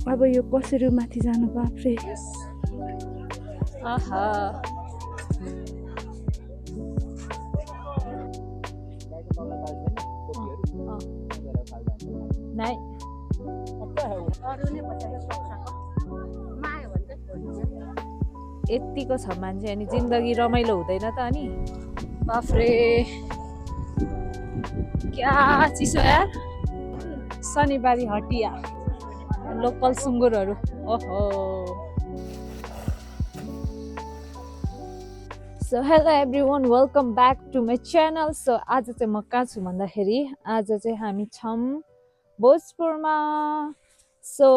अब यो कसरी माथि जानु बाफ्रे आहा नाइ यतिको छ मान्छे अनि जिन्दगी रमाइलो हुँदैन त अनि बाफ्रे क्या चिसो यार शनिबारी हटिया लोकल सुँगुरहरू ओहो so hello everyone welcome back to my channel so आज चाहिँ म कहाँ छु भन्दाखेरि आज चाहिँ हामी छौँ भोजपुरमा सो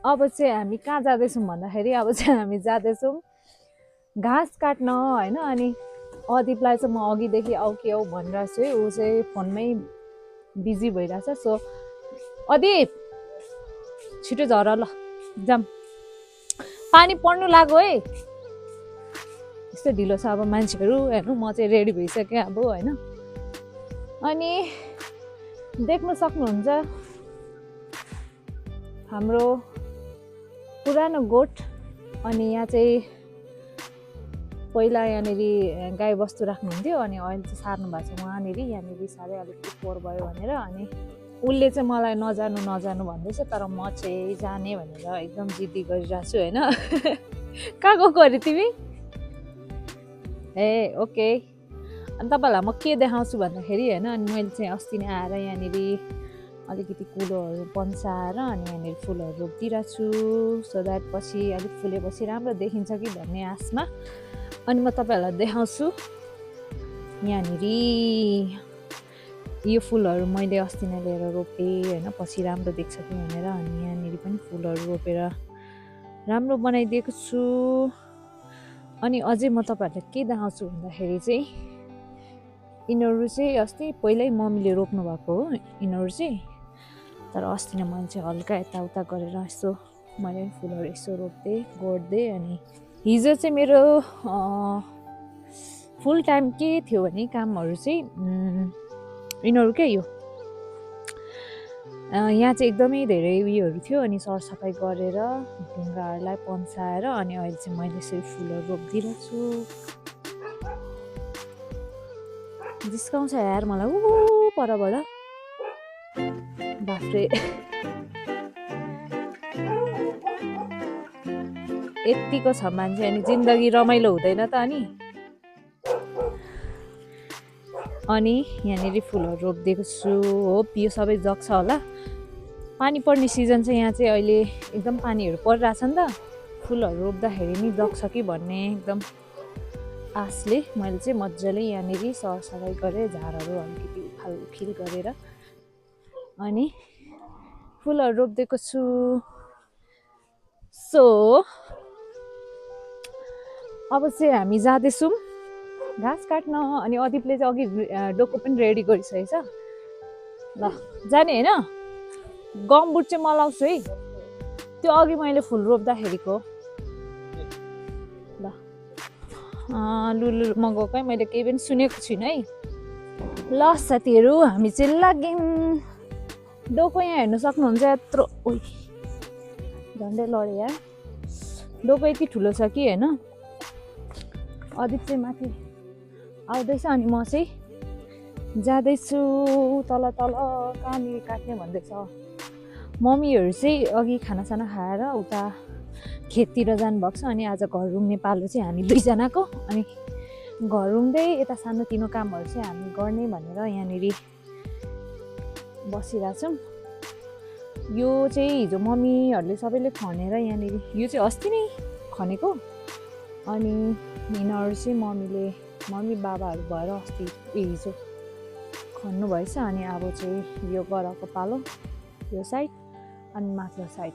अब चाहिँ हामी कहाँ जाँदैछौँ भन्दाखेरि अब चाहिँ हामी जाँदैछौँ घाँस काट्न होइन अनि अदिपलाई चाहिँ म अघिदेखि आऊ कि आऊ भनिरहेको छु है ऊ चाहिँ फोनमै बिजी भइरहेछ सो अदिप छिटो झर ल जाम पानी पर्नु लाग्यो है यस्तो ढिलो छ अब मान्छेहरू हेर्नु म चाहिँ रेडी भइसकेँ अब होइन अनि देख्न सक्नुहुन्छ हाम्रो पुरानो गोठ अनि यहाँ चाहिँ पहिला यहाँनिर गाई बस्तु राख्नुहुन्थ्यो अनि अहिले चाहिँ सार्नु भएको छ उहाँनिर यहाँनिर साह्रै अलिकति पोहोर भयो भनेर अनि उसले चाहिँ मलाई नजानु भन्दैछ तर म चाहिँ जाने भनेर एकदम जिद्दी गरिरहेको छु होइन कहाँ गएको अरे तिमी ए ओके अनि तपाईँहरूलाई म के देखाउँछु भन्दाखेरि होइन अनि मैले चाहिँ अस्ति नै आएर यहाँनिर अलिकति कुलोहरू पन्साएर अनि यहाँनिर फुलहरू रोपिदिरहेको छु सो द्याट पछि अलिक फुलेपछि राम्रो देखिन्छ कि भन्ने आशमा अनि म तपाईँहरूलाई देखाउँछु यहाँनिर यो फुलहरू मैले अस्ति नै लिएर रोपेँ होइन पछि राम्रो देख्छ कि भनेर अनि यहाँनिर पनि फुलहरू रोपेर राम्रो बनाइदिएको छु अनि अझै म तपाईँहरूलाई के देखाउँछु भन्दाखेरि चाहिँ यिनीहरू चाहिँ अस्ति पहिल्यै मम्मीले रोप्नु भएको हो यिनीहरू चाहिँ तर अस्ति नै मैले चाहिँ हल्का यताउता गरेर यसो मैले फुलहरू यसो रोप्दै गोड्दै अनि हिजो चाहिँ मेरो फुल टाइम के थियो भने कामहरू चाहिँ यिनीहरू के यो यहाँ चाहिँ एकदमै धेरै उयोहरू थियो अनि सरसफाइ गरेर ढुङ्गाहरूलाई पन्साएर अनि अहिले चाहिँ मैले यसरी फुलहरू रोपिदिरहेको छु जिस्काउँछ यार मलाई ऊ परबाट बाफ्रे यतिको छ मान्छे अनि जिन्दगी रमाइलो हुँदैन त अनि यहाँनिर फुलहरू रोपिदिएको छु होप यो सबै जग्छ होला पानी पर्ने सिजन चाहिँ यहाँ चाहिँ अहिले एकदम पानीहरू परिरहेछ नि त फुलहरू रोप्दाखेरि नि जग्छ कि भन्ने एकदम आशले मैले चाहिँ मजाले यहाँनिर सरसफाइ गरेँ झारहरू अलिकति उखालउखिल गरेर अनि फुलहरू रोपिदिएको छु सो अब चाहिँ हामी जाँदैछौँ घाँस काट्न अनि अदिपले चाहिँ अघि डोको पनि रेडी गरिसकेछ ल जाने होइन गमबुट चाहिँ मलाउँछु है त्यो अघि मैले फुल रोप्दाखेरिको ल लुलु मगाएको है मैले केही पनि सुनेको छुइनँ है ल साथीहरू हामी चाहिँ लाग्यौँ डोको यहाँ हेर्नु सक्नुहुन्छ यत्रो ओइ झन्डै लड्यो यार डोको यति ठुलो छ कि होइन अदिप चाहिँ माथि आउँदैछ अनि म चाहिँ जाँदैछु तल कहाँनिर काट्ने भन्दैछ मम्मीहरू चाहिँ अघि खानासाना खाएर उता खेततिर जानुभएको छ अनि आज घर रुङ्ने पालो चाहिँ हामी दुईजनाको अनि घर रुङ्दै यता सानोतिनो कामहरू चाहिँ हामी गर्ने भनेर यहाँनिर बसिरहेछौँ यो चाहिँ हिजो मम्मीहरूले सबैले खनेर यहाँनिर यो चाहिँ अस्ति नै खनेको अनि यिनीहरू चाहिँ मम्मी बाबाहरू भएर अस्ति हिजो खन्नु भएछ अनि अब चाहिँ यो गराको पालो यो साइड अनि माथिल्लो साइड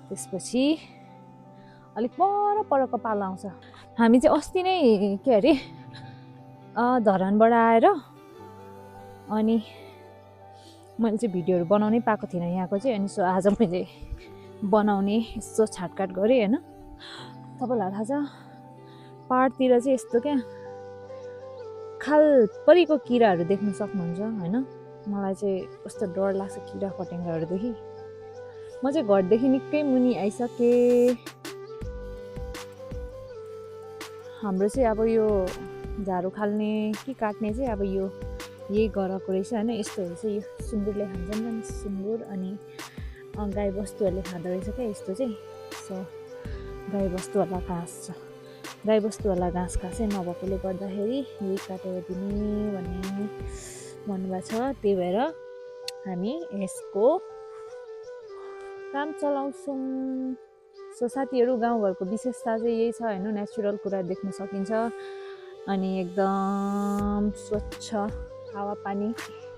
त्यसपछि अलिक परको पालो आउँछ हामी चाहिँ अस्ति नै के अरे धरानबाट आएर अनि मैले चाहिँ भिडियोहरू बनाउनै पाएको थिइनँ यहाँको चाहिँ अनि सो आज मैले बनाउने यसो छाटकाट गरेँ होइन तपाईँलाई थाहा छ पाहाडतिर चाहिँ यस्तो क्या खाल परिको किराहरू देख्न सक्नुहुन्छ होइन मलाई चाहिँ कस्तो डर लाग्छ किरा फटेङ्ग्राहरूदेखि। म चाहिँ घरदेखि निकै मुनि आइसकेँ। हाम्रो चाहिँ अब यो झाडु फाल्ने कि काट्ने चाहिँ अब यो यही गराएको रहेछ होइन। यस्तोहरू चाहिँ यो सुँगुरले खान्छन् नि, सुँगुर अनि गाई बस्तुहरूले खाँदो रहेछ क्या यस्तो चाहिँ। सो गाई बस्तुवाला घाँस छ, गाई बस्तुवाला घाँस खासै नभएकोले गर्दाखेरि यही काटेर दिने भन्ने भन्नुभएको छ। त्यही भएर हामी यसको काम चलाउँछौँ। सो साथीहरू, गाउँघरको विशेषता चाहिँ यही छ होइन, नेचुरल कुरा देख्न सकिन्छ अनि एकदम स्वच्छ हावापानी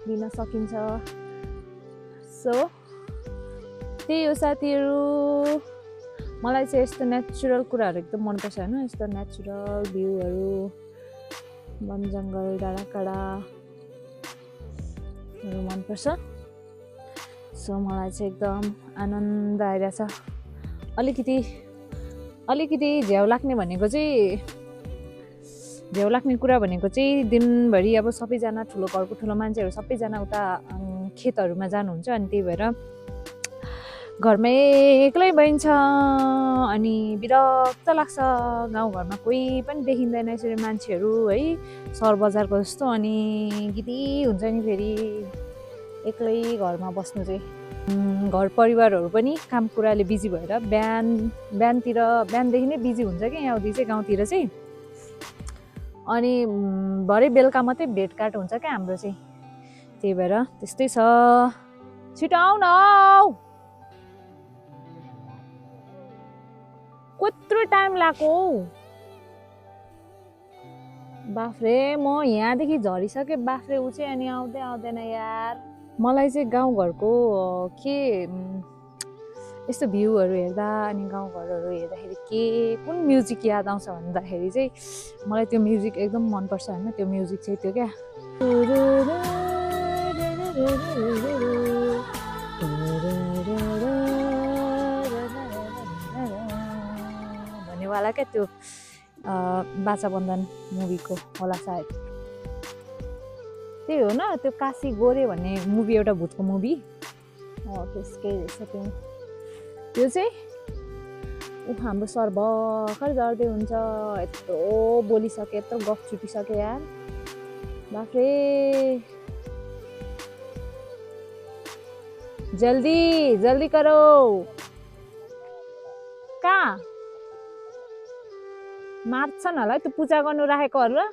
लिन सकिन्छ। सो त्यही हो साथीहरू, मलाई चाहिँ यस्तो नेचुरल कुराहरू एकदम मनपर्छ होइन। यस्तो नेचुरल भ्यूहरू, वन जङ्गल, डाँडाकाँडाहरू मनपर्छ। सो मलाई चाहिँ एकदम आनन्द आइरहेछ। अलिकति झ्याउ लाग्ने भनेको चाहिँ, झ्याउ लाग्ने कुरा भनेको चाहिँ दिनभरि अब सबैजना ठुलो घरको ठुलो मान्छेहरू सबैजना उता खेतहरूमा जानुहुन्छ अनि त्यही भएर घरमै एक्लै भइन्छ अनि विरक्त लाग्छ। गाउँघरमा कोही पनि देखिँदैन यसरी मान्छेहरू है, सहर बजारको जस्तो। अनि गिदी हुन्छ नि फेरि एक्लै घरमा बस्नु चाहिँ। घर परिवारहरू पनि काम कुराले बिजी भएर बिहानदेखि नै बिजी हुन्छ कि यहाँदेखि चाहिँ गाउँतिर चाहिँ। अनि भरे बेलुका मात्रै भेटघाट हुन्छ क्या हाम्रो चाहिँ। त्यही भएर त्यस्तै छ। छिटो आऊ न, कत्रो टाइम लाग्यो बाफ्रे। म यहाँदेखि झरिसकेँ बाफ्रे, ऊ चाहिँ अनि आउँदै आउँदैन यार। मलाई चाहिँ गाउँघरको के यस्तो भ्यूहरू हेर्दा अनि गाउँघरहरू हेर्दाखेरि कुन म्युजिक याद आउँछ भन्दाखेरि चाहिँ मलाई त्यो म्युजिक एकदम मनपर्छ होइन। त्यो म्युजिक चाहिँ त्यो क्या भन्नेवाला क्या, त्यो बाचा बन्धन मुभीको होला सायद। त्यही हो न, त्यो काशी गोरे भन्ने मुभी, एउटा भूतको मुभी त्यसकै रहेछ त्यो चाहिँ। हाम्रो सर भर्खर झर्दै हुन्छ, यत्रो बोलिसक्यो, यत्रो गफ छुटिसक्यो यार बाफ्रे। जल्दी करो। कहाँ मार्छन् होला त्यो पूजा गर्नु राखेकोहरू।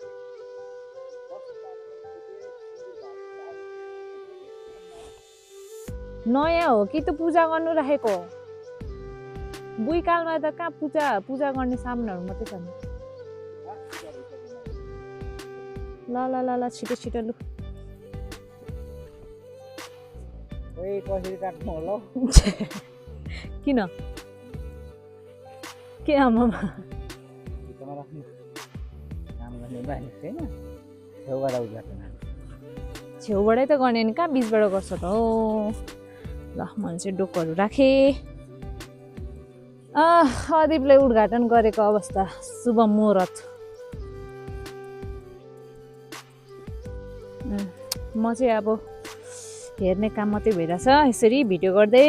नयाँ हो कि त्यो पूजा गर्नु राखेको? बुइकालमा त कहाँ पूजा गर्ने सामानहरू मात्रै छन्। ल ल ल ल छिटो लु। किन के आमामा छेउबाटै त गर्ने नि, कहाँ बिचबाट गर्छ त हो। ल मैले चाहिँ डोकोहरू राखेँ। अदीपले उद्घाटन गरेको अवस्था, शुभ मुहुर्त। म चाहिँ अब हेर्ने काम मात्रै भइरहेछ, यसरी भिडियो गर्दै।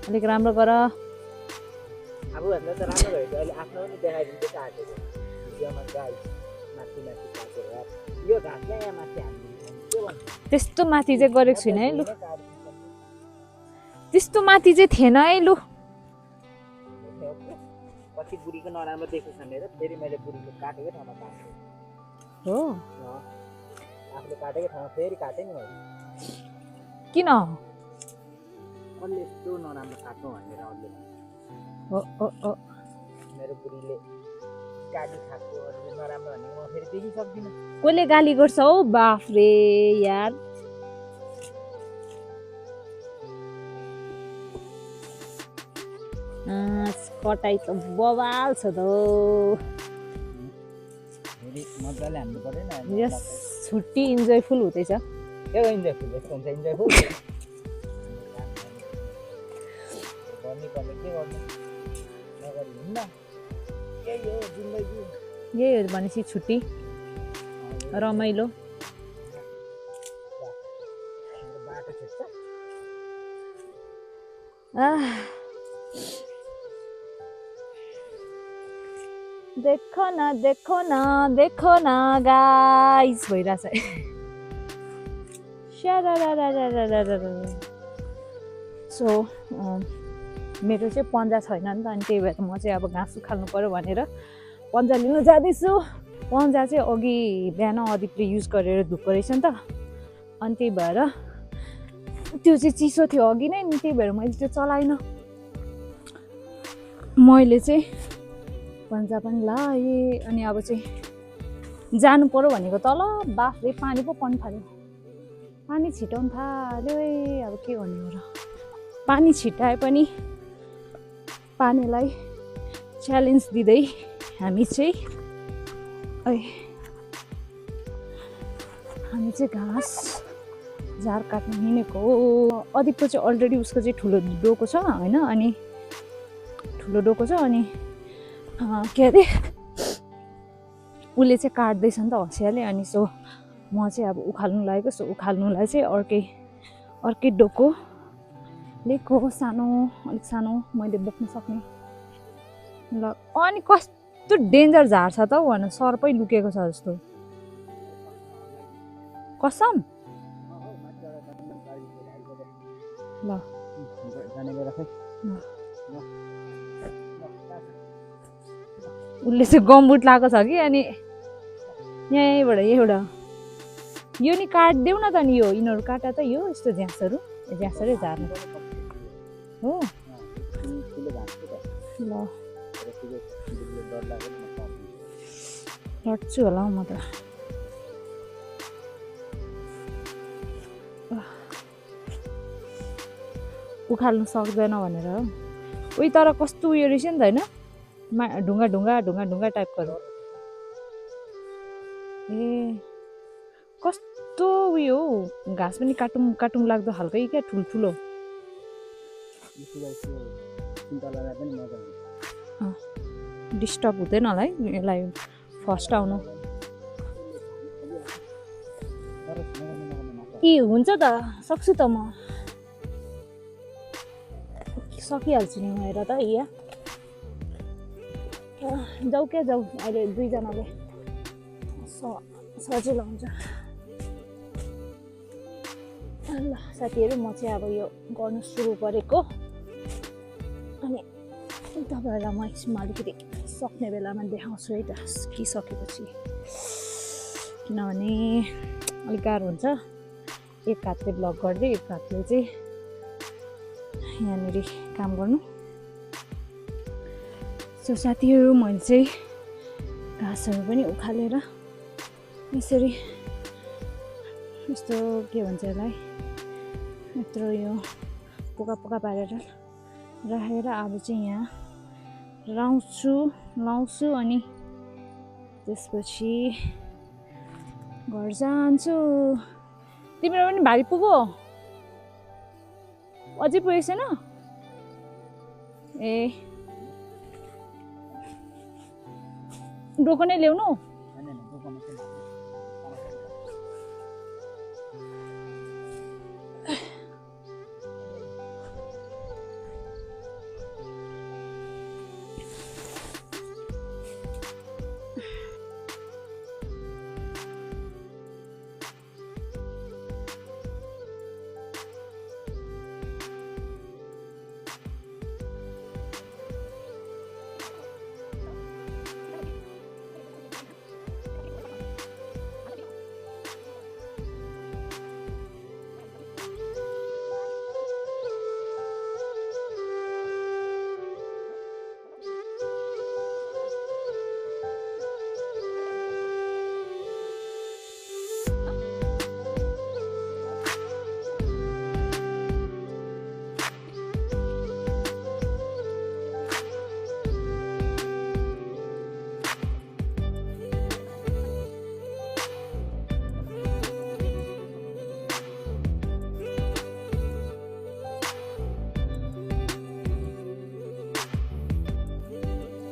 अलिक राम्रो गर। त्यस्तो माथि चाहिँ गरेको छुइनँ है लु, त्यस्तो माथि चाहिँ थिएन है लु। पछि बुढीको नराम्रो देखेको छ मेरो, फेरि मैले बुढीले काटेकै ठाउँमा काटेँ हो। आफूले काटेकै ठाउँमा फेरि काटेँ नि मैले। किन कसले यस्तो नराम्रो काट्नु भनेर अरूले मेरो बुढीले गाली खाएको अरूले नराम्रो भने म फेरि देखिसक्दिनँ। कसले गाली गर्छ हौ बाफ्रे यार। कटाइ त बवाल छ त। मजाले हान्नु पर्दैन। यस छुट्टी इन्जोयफुल हुँदैछ। इन्जोयफुल यस्तो हुन्छ, इन्जोयफुल गर्नुपर्ने के गर्नु नगरी हिँड्न, यही हो जिन्दगी। यही हो भनेपछि छुट्टी रमाइलो। बाटो छेक्छ आह, देखो न गाइस भइरहेछ सो मेरो चाहिँ पन्जा छैन नि त अनि त्यही भएर म चाहिँ अब घाँस उखाल्नु पर्यो भनेर पन्जा लिनु जाँदैछु पन्जा चाहिँ अघि बिहान अदिपले युज गरेर धुएको रहेछ नि त अनि त्यही भएर त्यो चाहिँ चिसो थियो अघि नै नि त्यही भएर मैले त्यो चलाइनँ मैले चाहिँ पन्जा पनि लाएँ अनि अब चाहिँ जानु पर्यो भनेको तल बाफले पानी पो पर्नु थाल्यो पानी छिटाउनु थाल्यो है अब के भन्ने हो र पानी छिटाए पनि पानीलाई च्यालेन्ज दिँदै हामी चाहिँ घाँस झार काट्नु हिँडेको हो अधिकको चाहिँ अलरेडी उसको चाहिँ ठुलो डोको छ होइन अनि ठुलो डोको छ अनि के अरे उसले चाहिँ काट्दैछ नि त हँसियाले अनि सो म चाहिँ अब उखाल्नु लागेको सो उखाल्नुलाई चाहिँ अर्कै डोको लिएको सानो अलिक सानो मैले बोक्न सक्ने ल अनि कस्तो डेन्जर झार छ त हौ भन सर्पै लुकेको छ जस्तो कसम ल उसले चाहिँ गमबुट लगाएको छ कि अनि यहीँबाट यो नि काटिदेऊ न त नि यो यिनीहरू काटा त यो यस्तो झ्यासरै झार्नु हो ल लड्छु होला हौ म त उखाल्नु सक्दैन भनेर हो उही तर कस्तो उयो रहेछ नि त होइन ढुङ्गा टाइपको ए कस्तो उयो हौ घाँस पनि काटुङ लाग्दो खालकै क्या ठुल्ठुलो डिस्टर्ब हुँदैन होला है यसलाई फर्स्ट आउनु ए हुन्छ त सक्छु त म सकिहाल्छु नि म हेर त यहाँ जाऊ क्या जाऊ अहिले दुईजनाले सजिलो हुन्छ ल साथीहरू म चाहिँ अब यो गर्नु सुरु गरेको अनि तपाईँहरूलाई म एकछिनमा अलिकति सक्ने बेलामा देखाउँछु है त सकेपछि किनभने अलिक गाह्रो हुन्छ एक हातले ब्लग गर्दै एक हातले चाहिँ यहाँनिर काम गर्नु सो साथीहरू मैले चाहिँ घाँसहरू पनि उखालेर यसरी यस्तो के भन्छ यसलाई यत्रो यो पोका पारेर राखेर अब चाहिँ यहाँ लाउँछु अनि त्यसपछि घर जान्छु तिम्रो पनि भारी पुग्यो अझै पुगेको छैन ए डोको नै ल्याउनु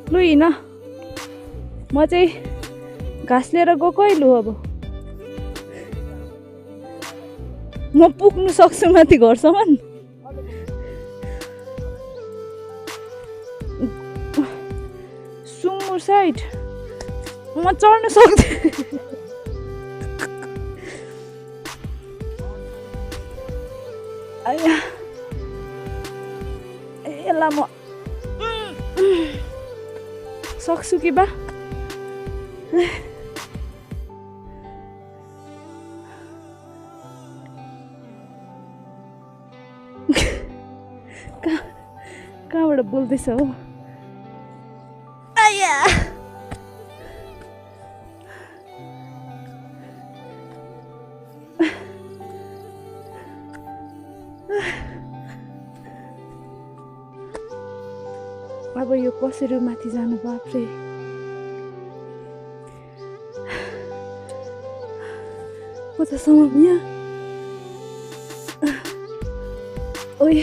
लु हिँड म चाहिँ घाँस लिएर गएको है लु अब म पुग्नु सक्छु माथि घरसम्म सुँगुर साइड म चढ्न सक्दिनँ आया यसलाई म सक्छु कि बा कहाँबाट बोल्दैछ हो आया अब यो कसरी माथि जानु बाफ्रे कतासम्म यहाँ ओइ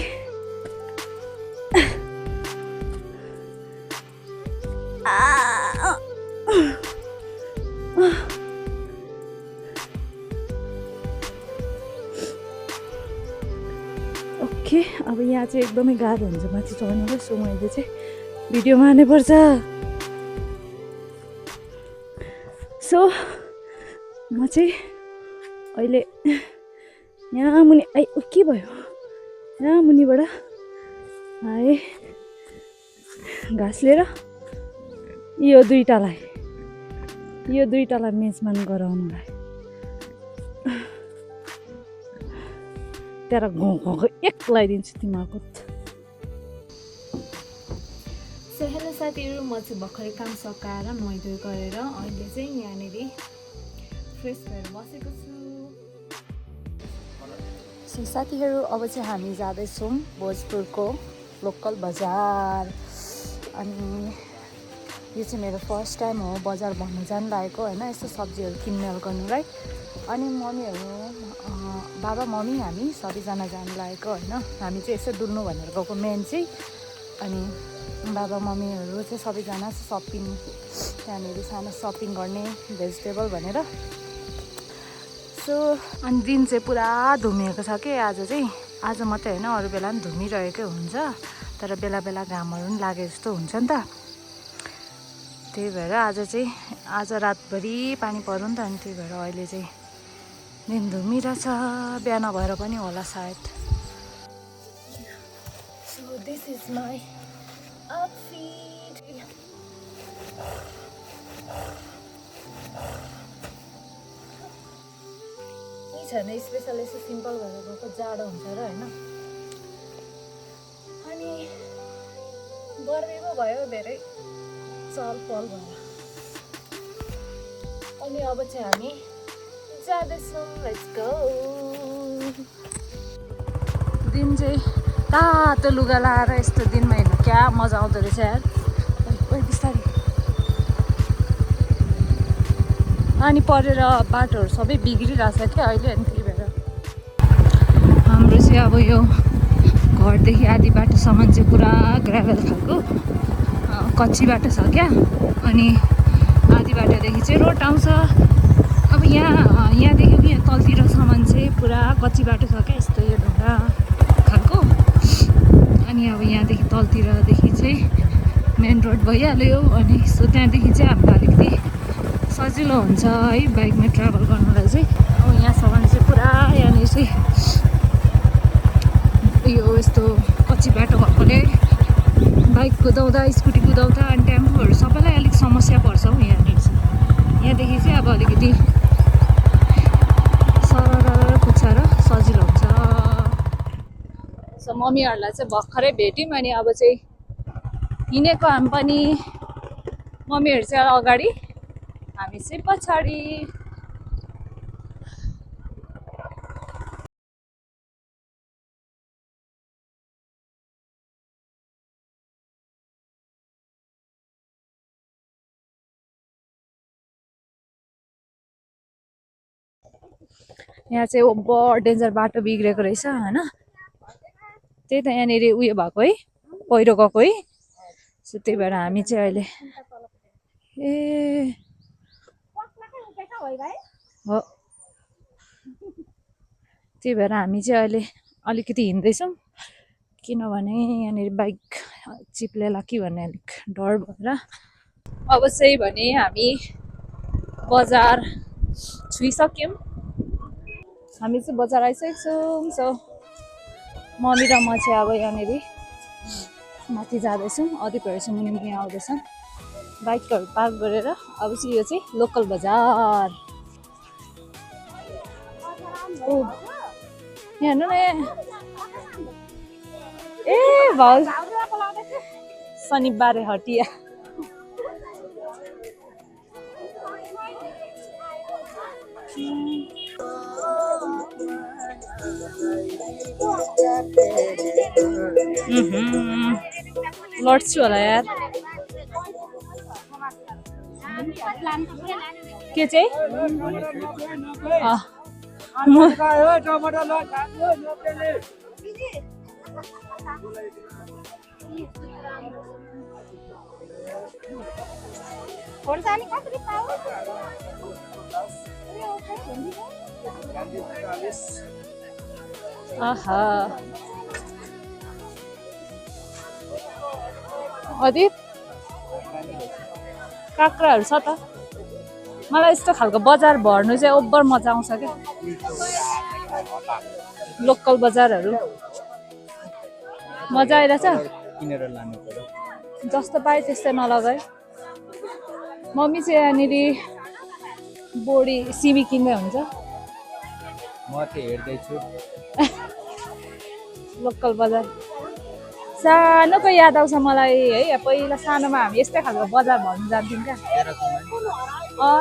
ओके अब यहाँ चाहिँ एकदमै गाह्रो हुन्छ माथि चढ्नुलाई सो मैले चाहिँ भिडियोमा हाल्नुपर्छ सो म चाहिँ अहिले यहाँ मुनि आइ के भयो यहाँ मुनिबाट आएँ घाँस लिएर यो दुईटालाई मेजमान गराउनुलाई त्यहाँ घाउको एक लगाइदिन्छु तिमीहरूको सो हेलो साथीहरू म चाहिँ भर्खरै काम सकाएर नुहाइधुवाइ गरेर अहिले चाहिँ यहाँनिर फ्रेस भएर बसेको छु सो साथीहरू अब चाहिँ हामी जाँदैछौँ भोजपुरको लोकल बजार अनि यो चाहिँ मेरो फर्स्ट टाइम हो बजार भन्नु जानु लागेको होइन यस्तो सब्जीहरू किनमेल गर्नुलाई अनि मम्मीहरू बाबा मम्मी हामी सबैजना जानु लागेको होइन हामी चाहिँ यसो डुल्नु भनेर गएको मेन चाहिँ अनि बाबा मम्मीहरू चाहिँ सबैजना सपिङ त्यहाँनिर सानो सपिङ गर्ने भेजिटेबल भनेर सो अनि दिन चाहिँ पुरा धुमिएको छ कि आज मात्रै होइन अरू बेला पनि धुमिरहेकै हुन्छ तर बेला बेला घामहरू पनि लागे जस्तो हुन्छ नि त त्यही भएर आज रातभरि पानी पर्यो नि त अनि त्यही भएर अहिले चाहिँ दिन धुमिरहेछ बिहान भएर पनि होला सायद so this is my outfit यही छैन स्पेसल यसो सिम्पल भएर गएको जाडो हुन्छ र होइन अनि गर्मी पो भयो धेरै चल पल भयो अनि अब चाहिँ हामी जाँदैछौँ लेट्स गो दिन चाहिँ तातो लुगा लाएर यस्तो दिनमा हेर्नु क्या मजा आउँदो रहेछ यार ओइ बिस्तारै पानी परेर बाटोहरू सबै बिग्रिरहेछ क्या अहिले अनि त्यही भएर हाम्रो चाहिँ अब यो घरदेखि आधी बाटोसम्म चाहिँ पुरा ग्राभल खालको कच्ची बाटो छ क्या अनि आधी बाटोदेखि चाहिँ रोड आउँछ अब यहाँदेखि यहाँ तलतिरसम्म चाहिँ पुरा कच्ची बाटो छ क्या यस्तो यो ढुङ्गा खालको अनि अब यहाँदेखि तलतिरदेखि चाहिँ मेन रोड भइहाल्यो अनि सो त्यहाँदेखि चाहिँ हामीलाई अलिकति सजिलो हुन्छ है बाइकमा ट्राभल गर्नलाई चाहिँ अब यहाँसम्म चाहिँ पुरा यहाँनिर चाहिँ यो यस्तो कच्ची बाटो भएकोले बाइक कुदाउँदा स्कुटी कुदाउँदा अनि टेम्पोहरू सबैलाई अलिक समस्या पर्छ हौ यहाँनिर चाहिँ यहाँदेखि चाहिँ अब अलिकति सरर कुछाएर सजिलो हुन्छ सो मम्मीहरूलाई चाहिँ भर्खरै भेट्यौँ अनि अब चाहिँ हिँडेको हामी पनि मम्मीहरू चाहिँ अगाडि हामी चाहिँ पछाडि यहाँ चाहिँ ओभर डेन्जर बाटो बिग्रेको रहेछ होइन त्यही त यहाँनिर उयो भएको है पहिरो गएको है सो त्यही भएर हामी चाहिँ अहिले ए हो त्यही भएर हामी चाहिँ अहिले अलिकति हिँड्दैछौँ किनभने यहाँनिर बाइक चिप्लेला कि भन्ने अलिक डर भएर अब चाहिँ भने हामी बजार छुइसक्यौँ हामी चाहिँ बजार आइसकेको छौँ सो मम्मी र म चाहिँ अब यहाँनिर माथि जाँदैछौँ अदिकहरू चाहिँ मुनि मुनि आउँदैछन् बाइकहरू पार्क गरेर अब चाहिँ यो चाहिँ लोकल बजार यहाँ हेर्नु न ए भाउ शनिबार हटिया लड्छु होला यार के चाहिँ आहा अदित काँक्राहरू छ त मलाई यस्तो खालको बजार भर्नु चाहिँ ओभर मजा आउँछ क्या लोकल बजारहरू मजा आइरहेछ किनेर लानु पर्यो जस्तो पाए त्यस्तै नलगाए मम्मी चाहिँ यहाँनिर बोडी सिमी किन्दै हुन्छ म चाहिँ हेर्दैछु लोकल बजार सानोको याद आउँछ मलाई है पहिला सानोमा हामी यस्तै खालको बजार भर्नु जान्थ्यौँ क्या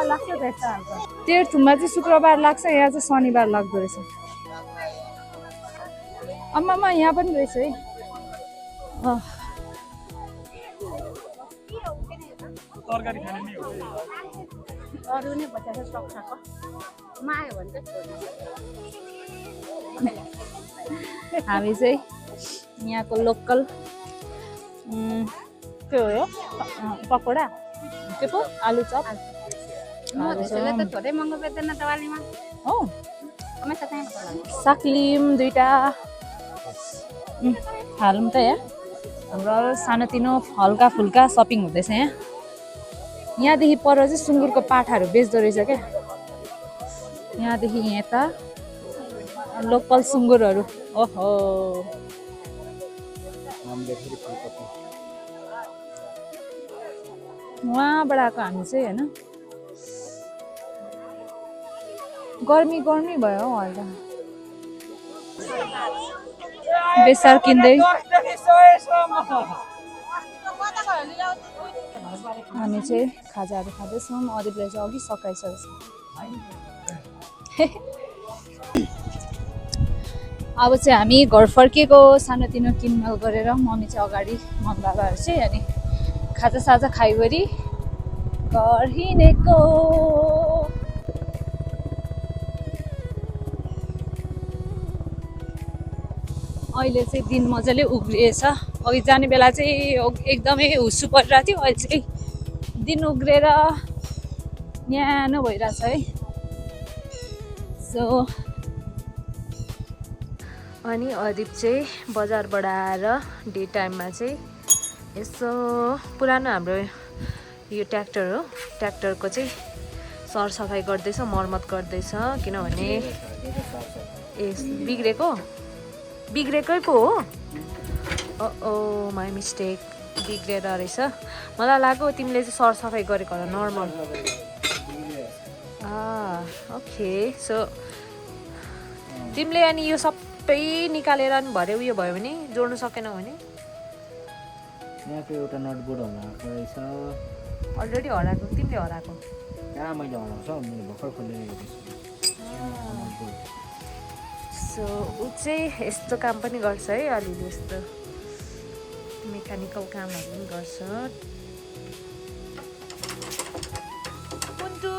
लाग्छ त यस्तो खालको तेह्रथुममा चाहिँ शुक्रबार लाग्छ यहाँ चाहिँ शनिबार लाग्दो रहेछ अम्मामा यहाँ पनि रहेछ है तरकारी खाने नि हो अरू नै बच्चा सक्छको मायो भन्छ हामी चाहिँ यहाँको लोकल के हो पकोडा के पो आलु चप म त्यसैले त थोरै महँगो बेच्दैन दवालीमा हो हमेसा त्यहीँबाट लान्छ साक्लिम दुईटा हालौँ त यहाँ हाम्रो सानोतिनो हल्का फुल्का सपिङ हुँदैछ यहाँ यहाँदेखि पर चाहिँ सुँगुरको पाठाहरू बेच्दो रहेछ क्या यहाँदेखि यता लोकल सुँगुरहरू ओहो उहाँबाट आएको हामी चाहिँ होइन गर्मी गर्मी भयो हौ हल्का बेसार किन्दै हामी चाहिँ खाजाहरू खाँदैछौँ अरूले चाहिँ अघि सकाइसकेको छ अब चाहिँ हामी घर फर्किएको सानोतिनो किनमेल गरेर मम्मी चाहिँ अगाडि मम्मी बाबाहरू चाहिँ अनि खाजा साजा खाइवरी घर हिँडेको अहिले चाहिँ दिन मजाले उग्रिएछ अघि जाने बेला चाहिँ एकदमै हुस्सु परिरहेको थियो अहिले चाहिँ दिन उग्रेर न्यानो भइरहेछ है सो अनि अदिप चाहिँ बजारबाट आएर डे टाइममा चाहिँ यसो पुरानो हाम्रो यो ट्र्याक्टर हो ट्र्याक्टरको चाहिँ सरसफाइ गर्दैछ मर्मत गर्दैछ किनभने ए बिग्रेकै पो हो ओ माई मिस्टेक बिग्रेर रहेछ मलाई लाग्यो तिमीले चाहिँ सरसफाइ गरेको होला नर्मल ओके सो तिमीले अनि यो सबै निकालेर अनि भरे उयो भयो भने जोड्नु सकेनौ भने यहाँको एउटा नटबोर्ड हराएको रहेछ अलरेडी हराएको तिमीले हराएको कहाँ मैले हराउँछ मैले भर्खर खोलेको सो ऊ चाहिँ यस्तो काम पनि गर्छ है अलिअलि यस्तो मेकानिकल कामहरू पनि गर्छ कुन्टु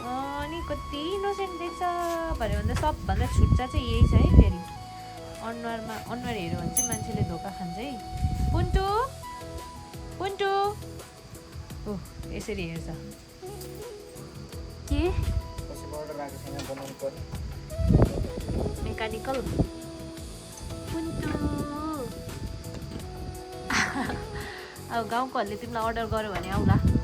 अनि कति इनोसेन्ट देख्छ भन्यो भने सबभन्दा छुट्टा चाहिँ यही छ है फेरि अनुहार हेऱ्यो भने चाहिँ मान्छेले धोका खान्छ है कुन्टु ओ यसरी हेर्छ के बनाउनु पर्यो मेकानिकल अब गाउँकोहरूले तिमीलाई अर्डर गर्यो भने आउला